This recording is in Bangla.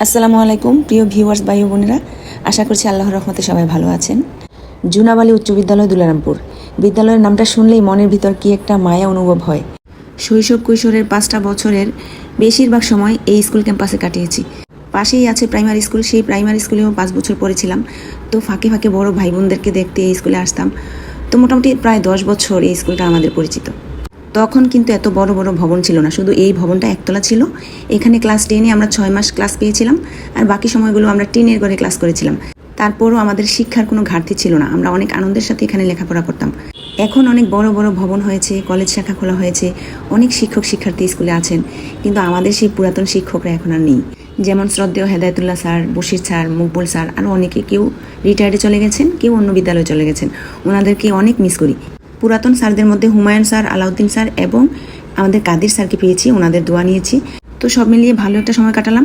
আসসালামু আলাইকুম প্রিয় ভিউয়ার্স ভাই ও বোনেরা, আশা করছি আল্লাহর রহমতে সবাই ভালো আছেন। জুনাব আলী উচ্চ বিদ্যালয় দুলারামপুর বিদ্যালয়ের নামটা শুনলেই মনের ভিতর কি একটা মায়া অনুভব হয়। শৈশব কৈশোরের 5টা বছরের বেশিরভাগ সময় এই স্কুল ক্যাম্পাসে কাটিয়েছি। পাশেই আছে প্রাইমারি স্কুল, সেই প্রাইমারি স্কুলেও 5 বছর পড়েছিলাম। তো ফাঁকে ফাঁকে বড় ভাই বোনদেরকে দেখতে এই স্কুলে আসতাম। তো মোটামুটি প্রায় 10 বছর এই স্কুলটা আমাদের পরিচিত। তখন কিন্তু এত বড় বড় ভবন ছিল না, শুধু এই ভবনটা একতলা ছিল। এখানে ক্লাস 10-এ আমরা 6 মাস ক্লাস পেয়েছিলাম, আর বাকি সময়গুলো আমরা টিনের ঘরে ক্লাস করেছিলাম। তারপরও আমাদের শিক্ষার কোনো ঘাটতি ছিল না, আমরা অনেক আনন্দের সাথে এখানে লেখাপড়া করতাম। এখন অনেক বড় বড় ভবন হয়েছে, কলেজ শাখা খোলা হয়েছে, অনেক শিক্ষক শিক্ষার্থী স্কুলে আছেন, কিন্তু আমাদের সেই পুরাতন শিক্ষকরা এখন আর নেই। যেমন শ্রদ্ধেয় Hedayetullah sir, Bashir sir, Maqbul sir, আরও অনেকে, কেউ রিটায়ার্ডে চলে গেছেন, কেউ অন্য বিদ্যালয়ে চলে গেছেন। ওনাদেরকে অনেক মিস করি। পুরাতন স্যারদের মধ্যে হুমায়ুন স্যার, আলাউদ্দিন স্যার এবং আমাদের কাদির স্যারকে পেয়েছি, ওনাদের দোয়া নিয়েছি। তো সব মিলিয়ে ভালো একটা সময় কাটালাম।